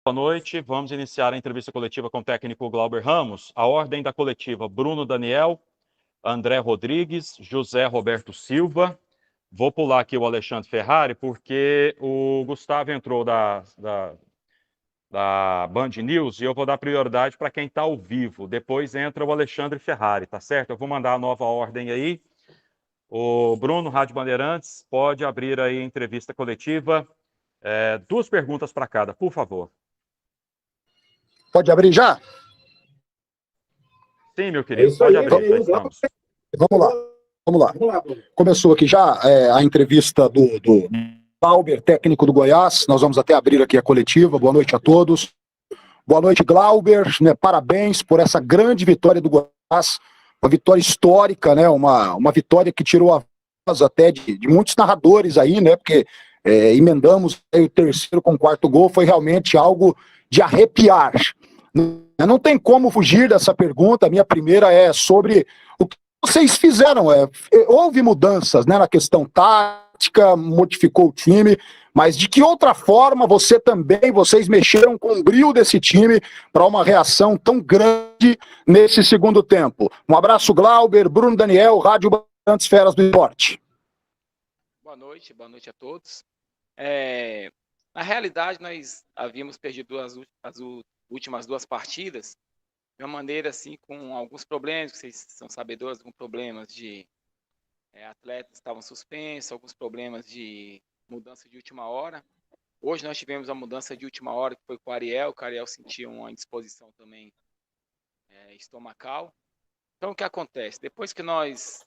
Boa noite, vamos iniciar a entrevista coletiva com o técnico Glauber Ramos. A ordem da coletiva: Bruno Daniel, André Rodrigues, José Roberto Silva. Vou pular aqui o Alexandre Ferrari, porque o Gustavo entrou da Band News e eu vou dar prioridade para quem está ao vivo. Depois entra o Alexandre Ferrari, tá certo? Eu vou mandar a nova ordem aí. O Bruno, Rádio Bandeirantes, pode abrir aí a entrevista coletiva. 2 perguntas para cada, por favor. Pode abrir já? Sim, meu querido, pode abrir, já estamos. Vamos lá. Começou aqui já a entrevista do Glauber, técnico do Goiás. Nós vamos até abrir aqui a coletiva. Boa noite a todos. Boa noite, Glauber. Parabéns por essa grande vitória do Goiás. Uma vitória histórica, né? Uma vitória que tirou a voz até de muitos narradores aí, né? Porque emendamos o terceiro com o quarto gol. Foi realmente algo de arrepiar. Não tem como fugir dessa pergunta. A minha primeira é sobre o que vocês fizeram. Houve mudanças, né, na questão tática, modificou o time, mas de que outra forma vocês mexeram com o brio desse time para uma reação tão grande nesse segundo tempo? Um abraço, Glauber, Bruno Daniel, Rádio Bandeirantes Feras do Esporte. Boa noite a todos. Na realidade, nós havíamos perdido as últimas 2 partidas de uma maneira assim, com alguns problemas, vocês são sabedores, com problemas de atletas que estavam suspensos, alguns problemas de mudança de última hora. Hoje nós tivemos a mudança de última hora, que foi com o Ariel sentiu uma indisposição também estomacal. Então, o que acontece? Depois que nós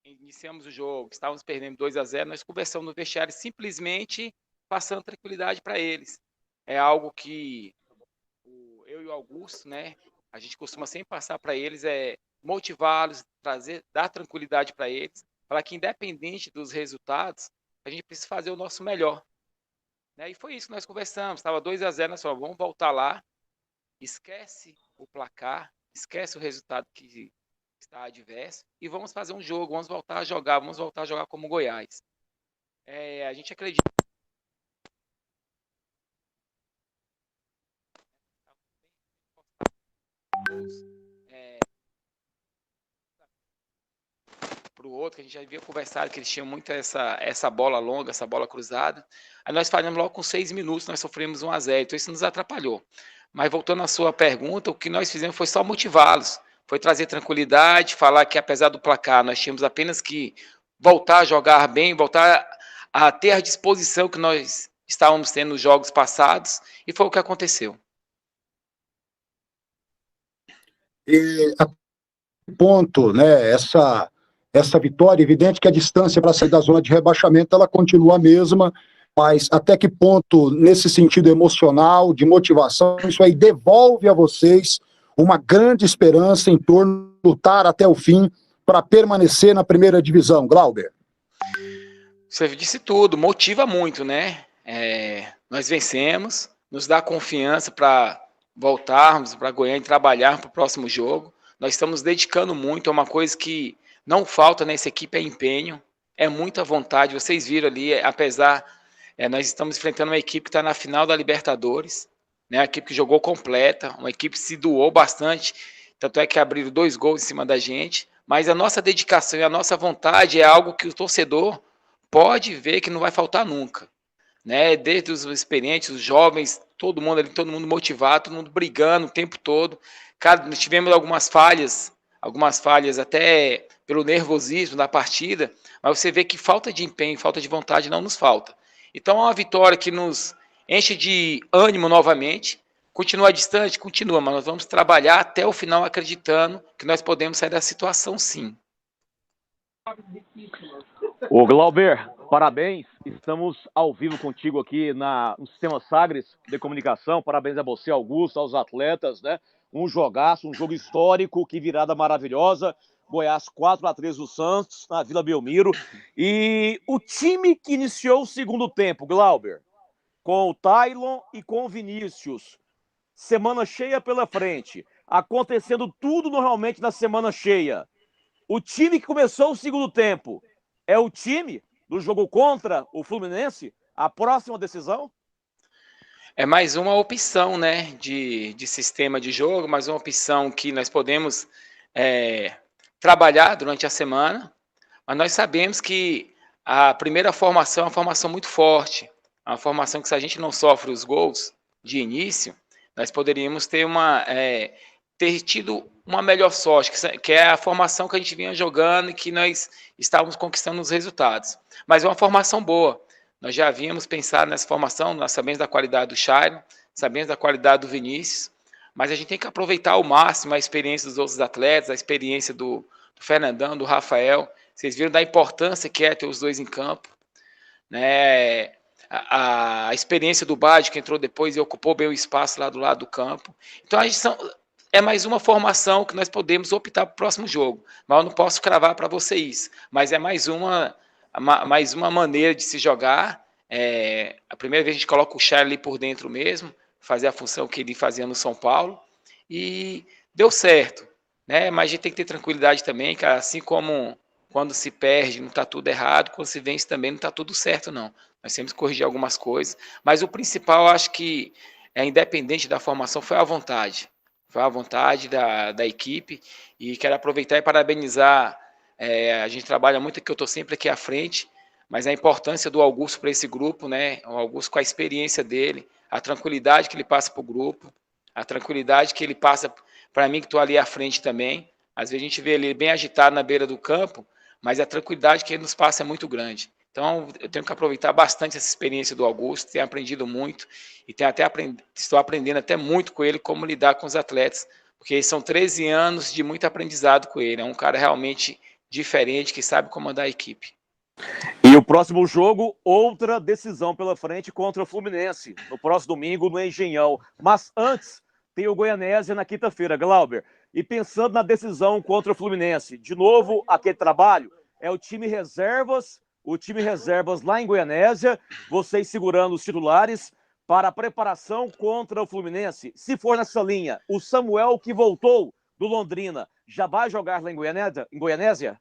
iniciamos o jogo, estávamos perdendo 2-0, nós conversamos no vestiário simplesmente passando tranquilidade para eles. É algo que eu e o Augusto, né, a gente costuma sempre passar para eles, motivá-los, dar tranquilidade para eles, para que independente dos resultados, a gente precisa fazer o nosso melhor. Né? E foi isso que nós conversamos, estava 2-0, nós falamos, vamos voltar lá, esquece o placar, esquece o resultado que está adverso e vamos fazer um jogo, vamos voltar a jogar como Goiás. A gente acredita para o outro, que a gente já havia conversado, que eles tinham muito essa bola longa, essa bola cruzada. Aí nós falhamos logo com 6 minutos, nós sofremos 1-0, então isso nos atrapalhou. Mas voltando à sua pergunta, o que nós fizemos foi só motivá-los, foi trazer tranquilidade, falar que apesar do placar, nós tínhamos apenas que voltar a jogar bem, voltar a ter a disposição que nós estávamos tendo nos jogos passados, e foi o que aconteceu. E a ponto, né, essa vitória, evidente que a distância para sair da zona de rebaixamento ela continua a mesma, mas até que ponto, nesse sentido emocional, de motivação, isso aí devolve a vocês uma grande esperança em torno de lutar até o fim para permanecer na primeira divisão, Glauber? Você disse tudo, motiva muito, né? Nós vencemos, nos dá confiança para voltarmos para Goiânia e trabalhar para o próximo jogo. Nós estamos dedicando muito, é uma coisa que não falta nessa equipe, é empenho, é muita vontade. Vocês viram ali, apesar, nós estamos enfrentando uma equipe que está na final da Libertadores, né? Uma equipe que jogou completa, uma equipe que se doou bastante, tanto é que abriram 2 gols em cima da gente, mas a nossa dedicação e a nossa vontade é algo que o torcedor pode ver que não vai faltar nunca, né? Desde os experientes, os jovens, todo mundo ali, todo mundo motivado, todo mundo brigando o tempo todo. Nós tivemos algumas falhas até pelo nervosismo da partida, mas você vê que falta de empenho, falta de vontade não nos falta. Então é uma vitória que nos enche de ânimo novamente. Continua distante? Continua, mas nós vamos trabalhar até o final acreditando que nós podemos sair da situação, sim. Ô Glauber, parabéns, estamos ao vivo contigo aqui no Sistema Sagres de Comunicação. Parabéns a você, Augusto, aos atletas, né? Um jogaço, um jogo histórico, que virada maravilhosa. Goiás 4-3 do Santos, na Vila Belmiro. E o time que iniciou o segundo tempo, Glauber, com o Tailon e com o Vinícius. Semana cheia pela frente, acontecendo tudo normalmente na semana cheia. O time que começou o segundo tempo é o time do jogo contra o Fluminense? A próxima decisão? É mais uma opção, né, de sistema de jogo, mais uma opção que nós podemos trabalhar durante a semana, mas nós sabemos que a primeira formação é uma formação muito forte, é uma formação que se a gente não sofre os gols de início, nós poderíamos ter tido uma melhor sorte, que é a formação que a gente vinha jogando e que nós estávamos conquistando os resultados. Mas é uma formação boa. Nós já havíamos pensado nessa formação, nós sabemos da qualidade do Shailon, sabemos da qualidade do Vinícius, mas a gente tem que aproveitar ao máximo a experiência dos outros atletas, a experiência do Fernandão, do Rafael. Vocês viram da importância que é ter os dois em campo, né? A experiência do Bade, que entrou depois e ocupou bem o espaço lá do lado do campo. Então, é mais uma formação que nós podemos optar para o próximo jogo. Mas eu não posso cravar para você isso. Mas é mais uma maneira de se jogar. A primeira vez a gente coloca o Charlie ali por dentro mesmo, fazer a função que ele fazia no São Paulo, e deu certo, né? Mas a gente tem que ter tranquilidade também, que assim como quando se perde não está tudo errado, quando se vence também não está tudo certo, não. Nós temos que corrigir algumas coisas, mas o principal, acho que, independente da formação, foi a vontade. Foi a vontade da equipe, e quero aproveitar e parabenizar. A gente trabalha muito aqui, eu estou sempre aqui à frente, mas a importância do Augusto para esse grupo, né? O Augusto, com a experiência dele, a tranquilidade que ele passa para o grupo, a tranquilidade que ele passa para mim, que estou ali à frente também. Às vezes a gente vê ele bem agitado na beira do campo, mas a tranquilidade que ele nos passa é muito grande. Então, eu tenho que aproveitar bastante essa experiência do Augusto, tenho aprendido muito, e estou aprendendo até muito com ele como lidar com os atletas, porque são 13 anos de muito aprendizado com ele. É um cara realmente diferente, que sabe comandar a equipe. E o próximo jogo, outra decisão pela frente contra o Fluminense, no próximo domingo no Engenhão. Mas antes, tem o Goianésia na quinta-feira, Glauber. E pensando na decisão contra o Fluminense, de novo, aquele trabalho, é o time reservas lá em Goianésia, vocês segurando os titulares para a preparação contra o Fluminense. Se for nessa linha, o Samuel, que voltou do Londrina, já vai jogar lá em Goianésia?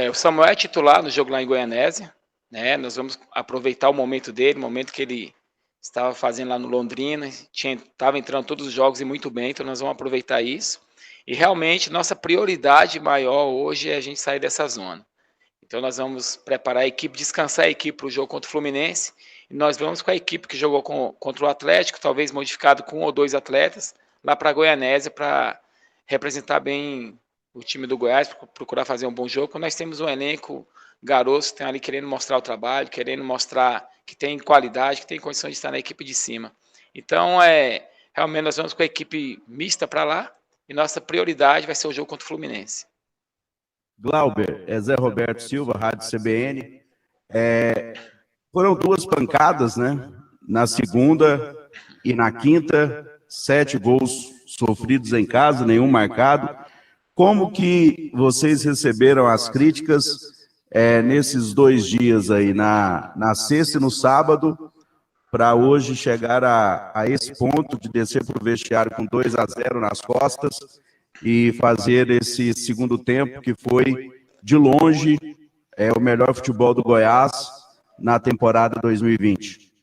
O Samuel é titular no jogo lá em Goianésia, né? Nós vamos aproveitar o momento dele, o momento que ele estava fazendo lá no Londrina, estava entrando todos os jogos e muito bem, então nós vamos aproveitar isso. E realmente nossa prioridade maior hoje é a gente sair dessa zona. Então nós vamos preparar a equipe, descansar a equipe para o jogo contra o Fluminense, e nós vamos com a equipe que jogou contra o Atlético, talvez modificado com 1 ou 2 atletas, lá para a Goianésia, para representar bem o time do Goiás, procurar fazer um bom jogo. Nós temos um elenco garoto, tem ali querendo mostrar o trabalho, querendo mostrar que tem qualidade, que tem condições de estar na equipe de cima. Então, realmente nós vamos com a equipe mista para lá, e nossa prioridade vai ser o jogo contra o Fluminense. Glauber, Zé Roberto Silva, Rádio CBN. Foram 2 pancadas, né? Na segunda e na quinta, 7 gols sofridos em casa, nenhum marcado. Como que vocês receberam as críticas nesses 2 dias aí, na sexta e no sábado, para hoje chegar a esse ponto de descer para o vestiário com 2-0 nas costas e fazer esse segundo tempo que foi, de longe, o melhor futebol do Goiás na temporada 2020?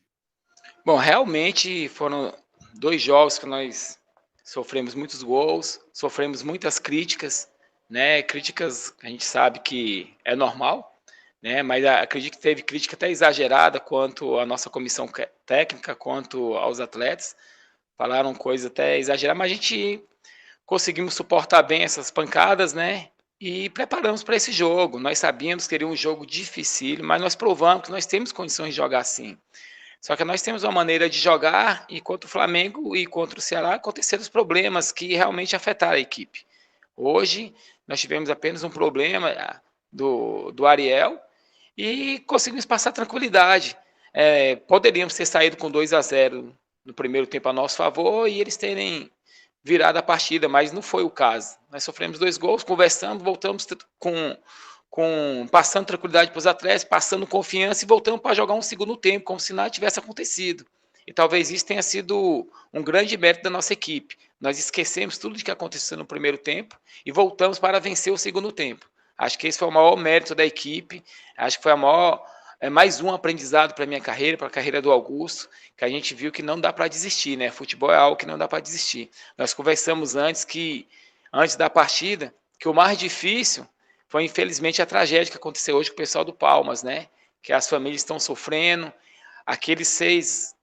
Bom, realmente foram 2 jogos que nós sofremos muitos gols, sofremos muitas críticas, né? Críticas a gente sabe que é normal, né? Mas acredito que teve crítica até exagerada quanto à nossa comissão técnica, quanto aos atletas. Falaram coisas até exageradas, mas a gente conseguimos suportar bem essas pancadas, né? E preparamos para esse jogo. Nós sabíamos que seria um jogo difícil, mas nós provamos que nós temos condições de jogar assim. Só que nós temos uma maneira de jogar, e contra o Flamengo e contra o Ceará aconteceram os problemas que realmente afetaram a equipe. Hoje, nós tivemos apenas um problema do Ariel e conseguimos passar tranquilidade. Poderíamos ter saído com 2-0 no primeiro tempo a nosso favor e eles terem virado a partida, mas não foi o caso. Nós sofremos 2 gols, conversamos, voltamos passando tranquilidade para os atletas, passando confiança e voltamos para jogar um segundo tempo, como se nada tivesse acontecido. E talvez isso tenha sido um grande mérito da nossa equipe. Nós esquecemos tudo o que aconteceu no primeiro tempo e voltamos para vencer o segundo tempo. Acho que esse foi o maior mérito da equipe, acho que foi a maior é mais um aprendizado para a minha carreira, para a carreira do Augusto, que a gente viu que não dá para desistir, né? Futebol é algo que não dá para desistir. Nós conversamos antes da partida, que o mais difícil foi, infelizmente, a tragédia que aconteceu hoje com o pessoal do Palmas, né? Que as famílias estão sofrendo, aqueles seis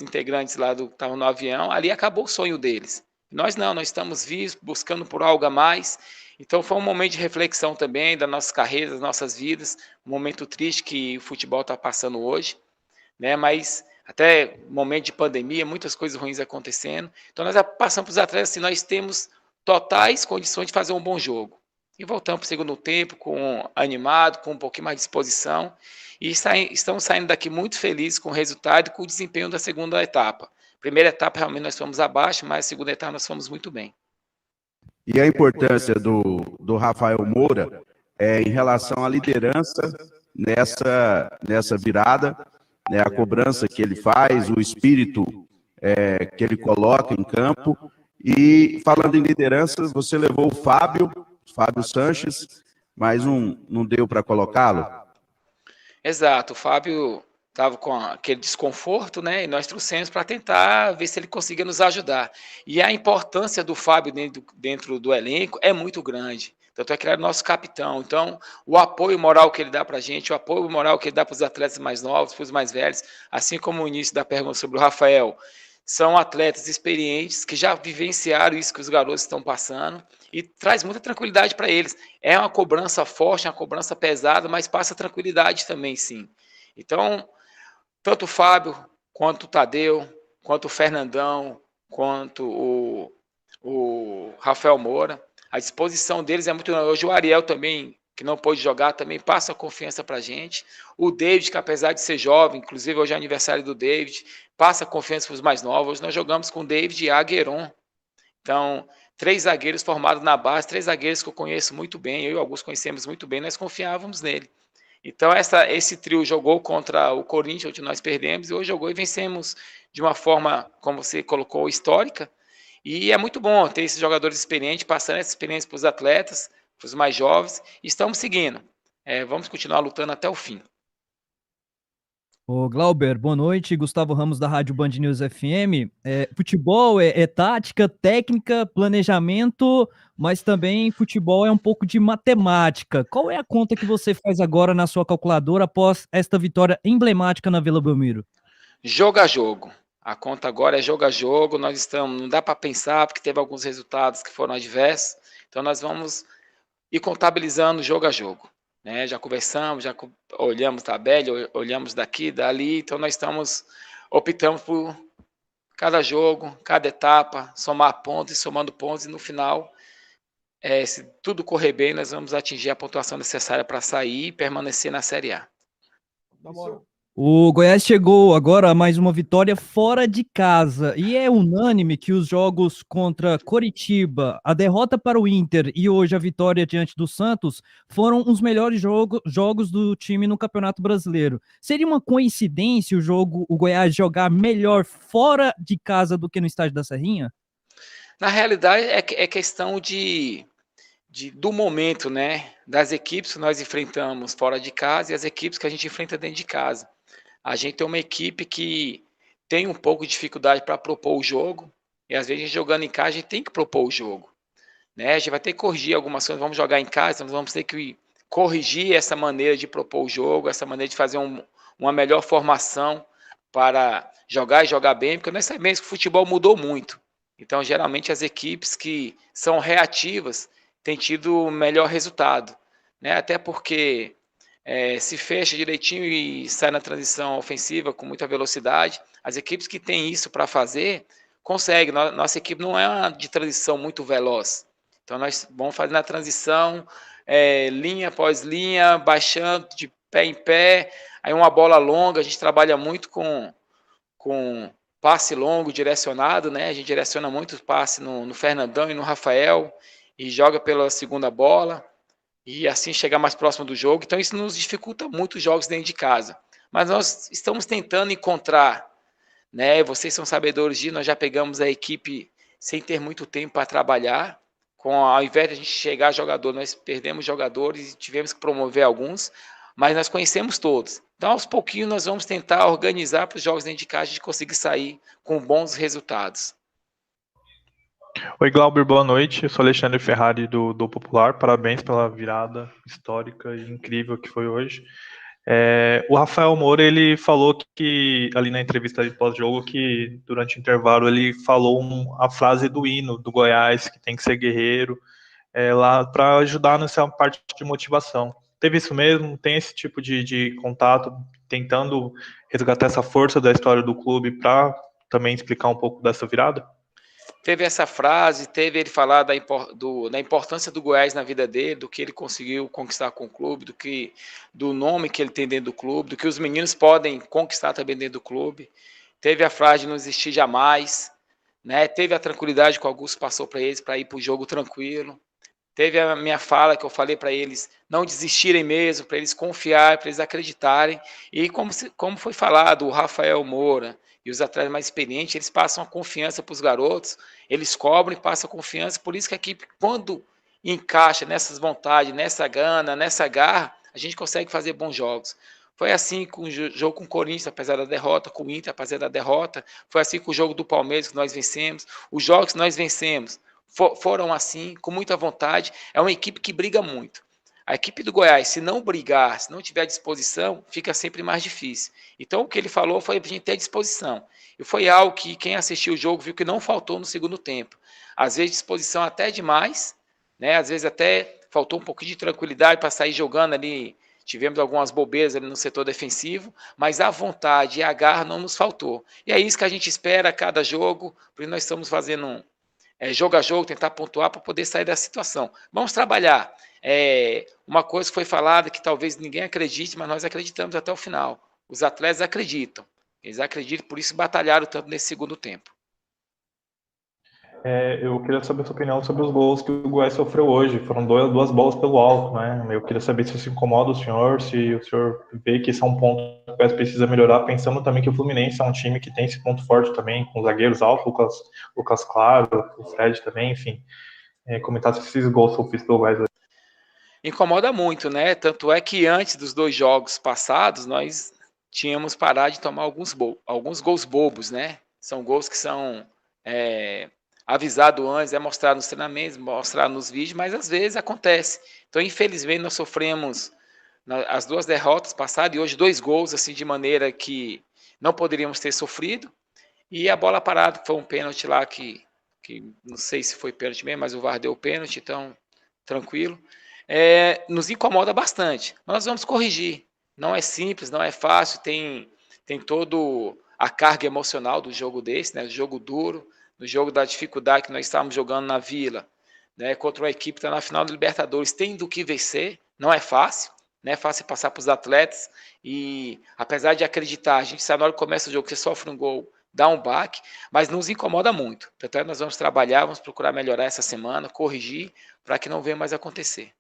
integrantes lá que estavam no avião, ali acabou o sonho deles. Nós não, nós estamos vivos, buscando por algo a mais. Então foi um momento de reflexão também das nossas carreiras, das nossas vidas, um momento triste que o futebol está passando hoje, né? Mas até momento de pandemia, muitas coisas ruins acontecendo. Então nós passamos para os atletas assim, nós temos totais condições de fazer um bom jogo. E voltamos para o segundo tempo animado, com um pouquinho mais de disposição. E estamos saindo daqui muito felizes com o resultado e com o desempenho da segunda etapa. Primeira etapa realmente nós fomos abaixo, mas a segunda etapa nós fomos muito bem. E a importância do Rafael Moura em relação à liderança nessa virada, né, a cobrança que ele faz, o espírito que ele coloca em campo. E falando em liderança, você levou o Fábio Sanches, mas não deu para colocá-lo? Exato, o Fábio estava com aquele desconforto, né? E nós trouxemos para tentar ver se ele conseguia nos ajudar. E a importância do Fábio dentro do elenco é muito grande. Tanto é que ele era nosso capitão. Então, o apoio moral que ele dá para a gente, o apoio moral que ele dá para os atletas mais novos, para os mais velhos, assim como o início da pergunta sobre o Rafael, são atletas experientes que já vivenciaram isso que os garotos estão passando e traz muita tranquilidade para eles. É uma cobrança forte, uma cobrança pesada, mas passa tranquilidade também, sim. Então, tanto o Fábio, quanto o Tadeu, quanto o Fernandão, quanto o Rafael Moura, a disposição deles é muito grande. Hoje o Ariel também, que não pôde jogar, também passa confiança para a gente. O David, que apesar de ser jovem, inclusive hoje é aniversário do David, passa confiança para os mais novos. Hoje nós jogamos com o David e Agueron. Então, 3 zagueiros formados na base, 3 zagueiros que eu conheço muito bem, eu e o Augusto conhecemos muito bem, nós confiávamos nele. Então, esse trio jogou contra o Corinthians, onde nós perdemos, e hoje jogou e vencemos de uma forma, como você colocou, histórica. E é muito bom ter esses jogadores experientes, passando essa experiência para os atletas, para os mais jovens, e estamos seguindo. Vamos continuar lutando até o fim. Ô, Glauber, boa noite. Gustavo Ramos, da Rádio Band News FM. Futebol é tática, técnica, planejamento, mas também futebol é um pouco de matemática. Qual é a conta que você faz agora na sua calculadora após esta vitória emblemática na Vila Belmiro? Jogo a jogo. A conta agora é jogo a jogo. Não dá para pensar, porque teve alguns resultados que foram adversos. Então nós vamos ir contabilizando jogo a jogo. Né? Já conversamos, já olhamos tabela, olhamos daqui, dali, então nós optamos por cada jogo, cada etapa, somar pontos e somando pontos, e no final, se tudo correr bem, nós vamos atingir a pontuação necessária para sair e permanecer na Série A. O Goiás chegou agora a mais uma vitória fora de casa e é unânime que os jogos contra Coritiba, a derrota para o Inter e hoje a vitória diante do Santos foram os melhores jogos do time no Campeonato Brasileiro. Seria uma coincidência o Goiás jogar melhor fora de casa do que no estádio da Serrinha? Na realidade, é questão do momento, né? Das equipes que nós enfrentamos fora de casa e as equipes que a gente enfrenta dentro de casa. A gente tem uma equipe que tem um pouco de dificuldade para propor o jogo, e às vezes a gente jogando em casa, a gente tem que propor o jogo. Né? A gente vai ter que corrigir algumas coisas, vamos jogar em casa, nós vamos ter que corrigir essa maneira de propor o jogo, essa maneira de fazer uma melhor formação para jogar e jogar bem, porque nós sabemos que o futebol mudou muito. Então, geralmente, as equipes que são reativas têm tido melhor resultado. Né? Até porque se fecha direitinho e sai na transição ofensiva com muita velocidade. As equipes que têm isso para fazer, conseguem. Nossa equipe não é uma de transição muito veloz. Então, nós vamos fazer na transição, linha após linha, baixando de pé em pé, aí uma bola longa, a gente trabalha muito com passe longo direcionado, né? A gente direciona muito o passe no Fernandão e no Rafael, e joga pela segunda bola, e assim chegar mais próximo do jogo. Então isso nos dificulta muito os jogos dentro de casa. Mas nós estamos tentando encontrar, né? Vocês são sabedores disso, nós já pegamos a equipe sem ter muito tempo para trabalhar. Ao invés de a gente chegar a jogador, nós perdemos jogadores e tivemos que promover alguns. mas nós conhecemos todos. Então, aos pouquinhos, nós vamos tentar organizar para os jogos dentro de casa a gente conseguir sair com bons resultados. Oi, Glauber, boa noite. Eu sou Alexandre Ferrari do Popular. Parabéns pela virada histórica e incrível que foi hoje. O Rafael Moura, ele falou que, ali na entrevista de pós-jogo, que durante o intervalo ele falou a frase do hino do Goiás, que tem que ser guerreiro, lá para ajudar nessa parte de motivação. Teve isso mesmo? Tem esse tipo de contato, tentando resgatar essa força da história do clube para também explicar um pouco dessa virada? Teve essa frase, teve ele falar da importância do Goiás na vida dele, do que ele conseguiu conquistar com o clube, do nome que ele tem dentro do clube, do que os meninos podem conquistar também dentro do clube. Teve a frase de não existir jamais, né? Teve a tranquilidade que o Augusto passou para eles, para ir para o jogo tranquilo. Teve a minha fala que eu falei para eles não desistirem mesmo, para eles confiarem, para eles acreditarem. E como foi falado, o Rafael Moura e os atletas mais experientes, eles passam a confiança para os garotos, eles cobram e passam a confiança. Por isso que a equipe, quando encaixa nessas vontades, nessa gana, nessa garra, a gente consegue fazer bons jogos. Foi assim com o jogo com o Corinthians, apesar da derrota, com o Inter, apesar da derrota. Foi assim com o jogo do Palmeiras, que nós vencemos. Os jogos que nós vencemos foram assim, com muita vontade. É uma equipe que briga muito. A equipe do Goiás, se não brigar, se não tiver disposição, fica sempre mais difícil. Então, o que ele falou foi para a gente ter disposição. E foi algo que quem assistiu o jogo viu que não faltou no segundo tempo. Às vezes, disposição até demais, né? Às vezes até faltou um pouquinho de tranquilidade para sair jogando ali. Tivemos algumas bobeiras ali no setor defensivo, mas a vontade e a garra não nos faltou. E é isso que a gente espera a cada jogo, porque nós estamos fazendo jogo a jogo, tentar pontuar para poder sair da situação. Vamos trabalhar. Uma coisa que foi falada que talvez ninguém acredite, mas nós acreditamos até o final. Os atletas acreditam. Eles acreditam, por isso batalharam tanto nesse segundo tempo. Eu queria saber a sua opinião sobre os gols que o Goiás sofreu hoje. Foram duas bolas pelo alto, né? Eu queria saber se isso incomoda o senhor, se o senhor vê que esse é um ponto que o Goiás precisa melhorar, pensando também que o Fluminense é um time que tem esse ponto forte também, com zagueiros altos, Lucas Claro, o Fred também, enfim. Comentar se esses gols sofridos pelo Goiás hoje. Incomoda muito, né? Tanto é que antes dos 2 jogos passados, nós tínhamos parado de tomar alguns gols bobos, né? São gols que são avisado antes, mostrado nos treinamentos, mostrado nos vídeos, mas às vezes acontece. Então, infelizmente, nós sofremos as 2 derrotas passadas e hoje 2 gols, assim, de maneira que não poderíamos ter sofrido. E a bola parada, foi um pênalti lá que não sei se foi pênalti mesmo, mas o VAR deu o pênalti, então, tranquilo. Nos incomoda bastante, mas nós vamos corrigir. Não é simples, não é fácil, tem todo a carga emocional do jogo desse, né? Do jogo duro, no jogo da dificuldade que nós estávamos jogando na Vila, né, contra uma equipe que está na final da Libertadores, tem do que vencer, não é fácil, não é fácil passar para os atletas, e apesar de acreditar, a gente sabe na hora que começa o jogo, você sofre um gol, dá um baque, mas nos incomoda muito. Portanto, nós vamos trabalhar, vamos procurar melhorar essa semana, corrigir, para que não venha mais acontecer.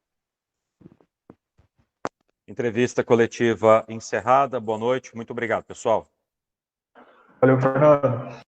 Entrevista coletiva encerrada. Boa noite. Muito obrigado, pessoal. Valeu, Fernando.